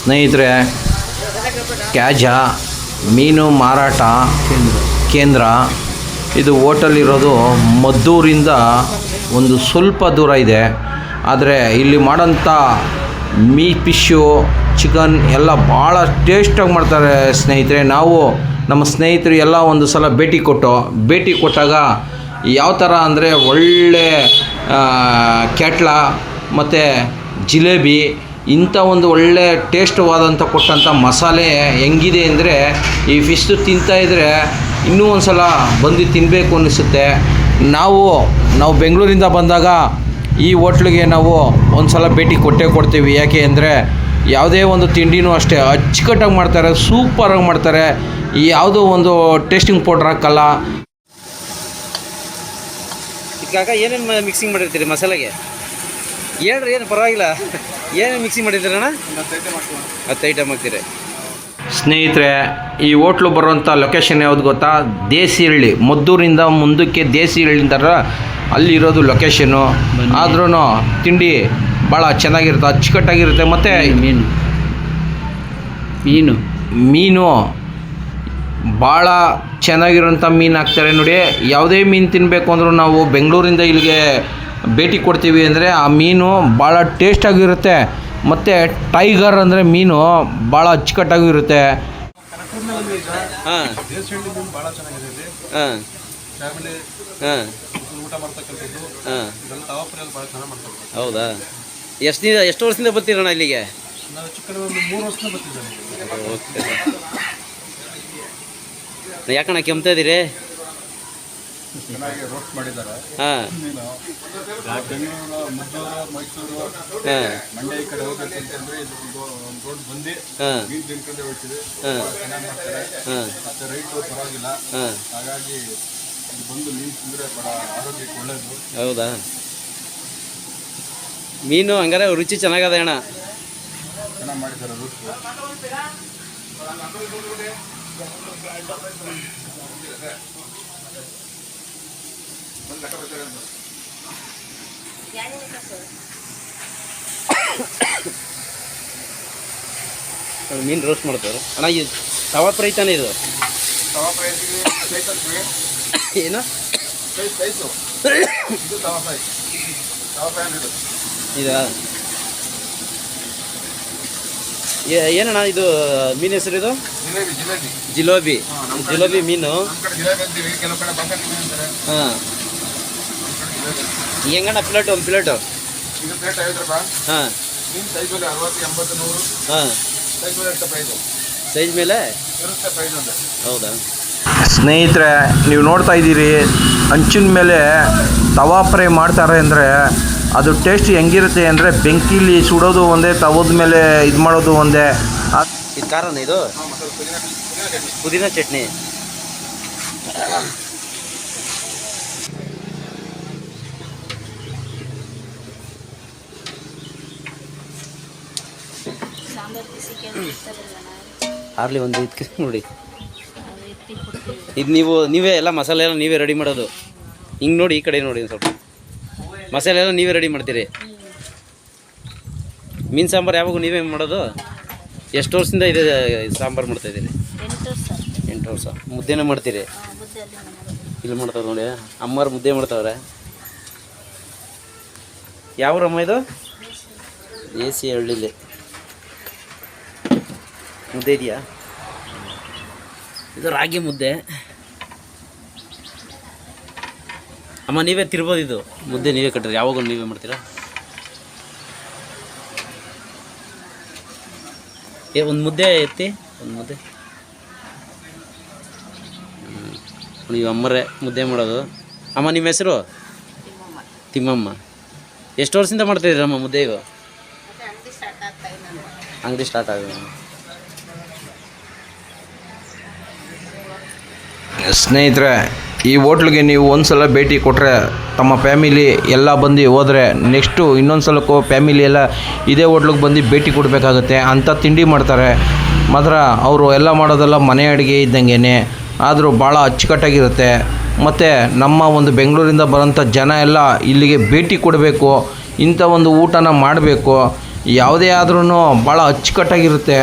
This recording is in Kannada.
ಸ್ನೇಹಿತರೆ, ಕ್ಯಾಜಾ ಮೀನು ಮಾರಾಟ ಕೇಂದ್ರ ಇದು ಹೋಟೆಲ್ ಇರೋದು ಮದ್ದೂರಿಂದ ಒಂದು ಸ್ವಲ್ಪ ದೂರ ಇದೆ. ಆದರೆ ಇಲ್ಲಿ ಮಾಡೋಂಥ ಫಿಶ್ಶು ಚಿಕನ್ ಎಲ್ಲ ಭಾಳ ಟೇಸ್ಟಾಗಿ ಮಾಡ್ತಾರೆ ಸ್ನೇಹಿತರೆ. ನಾವು ನಮ್ಮ ಸ್ನೇಹಿತರು ಎಲ್ಲ ಒಂದು ಸಲ ಭೇಟಿ ಕೊಟ್ಟಾಗ ಯಾವ ಥರ ಅಂದರೆ ಒಳ್ಳೆ ಕ್ಯಾಟ್ಲ ಮತ್ತು ಜಿಲೇಬಿ ಇಂಥ ಒಂದು ಒಳ್ಳೆ ಟೇಸ್ಟವಾದಂಥ ಕೊಟ್ಟಂಥ ಮಸಾಲೆ ಹೆಂಗಿದೆ ಅಂದರೆ ಈ ಫಿಶ್ ತಿಂತಾಯಿದ್ರೆ ಇನ್ನೂ ಒಂದು ಸಲ ಬಂದು ತಿನ್ನಬೇಕು ಅನ್ನಿಸುತ್ತೆ. ನಾವು ಬೆಂಗಳೂರಿಂದ ಬಂದಾಗ ಈ ಹೋಟ್ಲಿಗೆ ನಾವು ಒಂದು ಸಲ ಭೇಟಿ ಕೊಡ್ತೀವಿ. ಯಾಕೆ ಅಂದರೆ ಯಾವುದೇ ಒಂದು ತಿಂಡಿನೂ ಅಷ್ಟೇ ಅಚ್ಚುಕಟ್ಟಾಗಿ ಮಾಡ್ತಾರೆ, ಸೂಪರಾಗಿ ಮಾಡ್ತಾರೆ. ಯಾವುದೋ ಒಂದು ಟೇಸ್ಟಿಂಗ್ ಪೌಡ್ರ್ ಹಾಕಲ್ಲ. ಇದಕ್ಕಾಗ ಏನೇನು ಮಿಕ್ಸಿಂಗ್ ಮಾಡಿರ್ತೀರಿ ಮಸಾಲೆಗೆ? ಹೇಳ್ರಿ, ಏನು ಪರವಾಗಿಲ್ಲ. ಏನೇನು ಮಿಕ್ಸಿಂಗ್ ಮಾಡಿದ್ದೀರಣ್ಣ? 10 ಐಟಮ್ ಹಾಕ್ತೀರಿ. ಸ್ನೇಹಿತರೆ, ಈ ಹೋಟ್ಲು ಬರುವಂಥ ಲೊಕೇಶನ್ ಯಾವುದು ಗೊತ್ತಾ? ದೇಸಿಹಳ್ಳಿ. ಮದ್ದೂರಿಂದ ಮುಂದಕ್ಕೆ ದೇಸಿಹಳ್ಳಿ ಅಂತಾರೆ, ಅಲ್ಲಿರೋದು ಲೊಕೇಶನ್ನು. ಆದ್ರೂ ತಿಂಡಿ ಭಾಳ ಚೆನ್ನಾಗಿರುತ್ತೆ, ಅಚ್ಚುಕಟ್ಟಾಗಿರುತ್ತೆ. ಮತ್ತು ಮೀನು ಭಾಳ ಚೆನ್ನಾಗಿರೋಂಥ ಮೀನು ಹಾಕ್ತಾರೆ ನೋಡಿ. ಯಾವುದೇ ಮೀನು ತಿನ್ನಬೇಕು ಅಂದರೂ ನಾವು ಬೆಂಗಳೂರಿಂದ ಇಲ್ಲಿಗೆ ಭೇಟಿ ಕೊಡ್ತೀವಿ ಅಂದರೆ ಆ ಮೀನು ಭಾಳ ಟೇಸ್ಟಾಗಿರುತ್ತೆ. ಮತ್ತು ಟೈಗರ್ ಅಂದರೆ ಮೀನು ಭಾಳ ಅಚ್ಚುಕಟ್ಟಾಗಿರುತ್ತೆ. ಹೌದಾ? ಎಷ್ಟು ವರ್ಷದಿಂದ ಬರ್ತೀರಣ್ಣ ಇಲ್ಲಿಗೆ? ಯಾಕಣ್ಣ ಕೆಮ್ತಾ ಇದ್ದೀರಿ? ಹಾಂ, ಹೌದಾ? ಮೀನು ಹಂಗಾರೆ ರುಚಿ ಚೆನ್ನಾಗದ ಅಣ್ಣ. ಮೀನು ರೋಸ್ಟ್ ಮಾಡ್ತಾರೆ ಅಣ್ಣ. ಇದು ತವಾ ಫ್ರೈ ತಾನೇ? ಇದು ಏನು ಇದಾ? ಏನಣ್ಣ ಇದು ಮೀನು ಹೆಸರು? ಇದು ಜಿಲೇಬಿ ಮೀನು. ಹಾಂ, ಹೆಂಗಣ್ಣ ಪ್ಲೇಟು? ಒಂದು ಪ್ಲೇಟು ಹಾಂ ಹಾಂ, ಸೈಜ್ ಮೇಲೆ. ಹೌದಾ? ಸ್ನೇಹಿತರೆ, ನೀವು ನೋಡ್ತಾ ಇದ್ದೀರಿ, ಹಂಚಿನ ಮೇಲೆ ತವಾ ಫ್ರೈ ಮಾಡ್ತಾರೆ ಅಂದರೆ ಅದು ಟೇಸ್ಟ್ ಹೆಂಗಿರುತ್ತೆ ಅಂದರೆ ಬೆಂಕಿಲಿ ಸುಡೋದು ಒಂದೇ, ತವದ ಮೇಲೆ ಇದು ಮಾಡೋದು ಒಂದೇ. ಇದು ಖಾರನ? ಇದು ಪುದೀನ ಚಟ್ನಿ. ಆರ್ಲಿ ಒಂದು ಇದಕ್ಕೆ ನೋಡಿ. ಇದು ನೀವೇ ಎಲ್ಲ ಮಸಾಲೆ ಎಲ್ಲ ನೀವೇ ರೆಡಿ ಮಾಡೋದು? ಹಿಂಗೆ ನೋಡಿ, ಈ ಕಡೆ ನೋಡಿ ಸ್ವಲ್ಪ. ಮಸಾಲೆ ಎಲ್ಲ ನೀವೇ ರೆಡಿ ಮಾಡ್ತೀರಿ? ಮೀನು ಸಾಂಬಾರು ಯಾವಾಗೂ ನೀವೇ ಮಾಡೋದು? ಎಷ್ಟು ವರ್ಷದಿಂದ ಇದೆ ಸಾಂಬಾರು ಮಾಡ್ತಾಯಿದ್ದೀರಿ? 8 ವರ್ಷ. ಮುದ್ದೆನೇ ಮಾಡ್ತೀರಿ? ಇಲ್ಲಿ ಮಾಡ್ತಾವ್ರೆ ನೋಡಿ, ಅಮ್ಮರು ಮುದ್ದೆ ಮಾಡ್ತಾವ್ರೆ. ಯಾವ ರಮ್ಮ ಇದು? ದೇಸಿಹಳ್ಳಿಲಿ ಮುದ್ದೆ ಇದೆಯಾ? ಇದು ರಾಗಿ ಮುದ್ದೆ. ಅಮ್ಮ ನೀವೇ ತಿರ್ಬೋದು, ಇದು ಮುದ್ದೆ ನೀವೇ ಕಟ್ಟಿರಿ? ಯಾವಾಗ ನೀವೇ ಮಾಡ್ತೀರಾ? ಒಂದು ಮುದ್ದೆ ಎತ್ತಿ, ಒಂದು ಮುದ್ದೆ. ನೀವು ಅಮ್ಮರೇ ಮುದ್ದೆ ಮಾಡೋದು. ಅಮ್ಮ ನಿಮ್ಮ ಹೆಸರು? ತಿಮ್ಮಮ್ಮ. ಎಷ್ಟು ವರ್ಷದಿಂದ ಮಾಡ್ತಾಯಿದ್ದೀರಮ್ಮ ಮುದ್ದೆ? ಇವು ಅಂಗಡಿ ಸ್ಟಾರ್ಟ್ ಆಗಿದೆ. ಸ್ನೇಹಿತರೆ, ಈ ಹೋಟ್ಲಿಗೆ ನೀವು ಒಂದು ಸಲ ಭೇಟಿ ಕೊಟ್ಟರೆ ತಮ್ಮ ಫ್ಯಾಮಿಲಿ ಎಲ್ಲ ಬಂದು ಹೋದರೆ ನೆಕ್ಸ್ಟು ಇನ್ನೊಂದು ಸಲಕ್ಕೂ ಫ್ಯಾಮಿಲಿ ಎಲ್ಲ ಇದೇ ಹೋಟ್ಲಿಗೆ ಬಂದು ಭೇಟಿ ಕೊಡಬೇಕಾಗುತ್ತೆ. ಅಂಥ ತಿಂಡಿ ಮಾಡ್ತಾರೆ ಮಾತ್ರ. ಅವರು ಎಲ್ಲ ಮಾಡೋದೆಲ್ಲ ಮನೆ ಅಡುಗೆ ಇದ್ದಂಗೆ, ಆದರೂ ಭಾಳ ಅಚ್ಚುಕಟ್ಟಾಗಿರುತ್ತೆ. ಮತ್ತು ನಮ್ಮ ಒಂದು ಬೆಂಗಳೂರಿಂದ ಬರೋಂಥ ಜನ ಎಲ್ಲ ಇಲ್ಲಿಗೆ ಭೇಟಿ ಕೊಡಬೇಕು, ಇಂಥ ಒಂದು ಊಟನ ಮಾಡಬೇಕು. ಯಾವುದೇ ಆದ್ರೂ ಭಾಳ ಅಚ್ಚುಕಟ್ಟಾಗಿರುತ್ತೆ.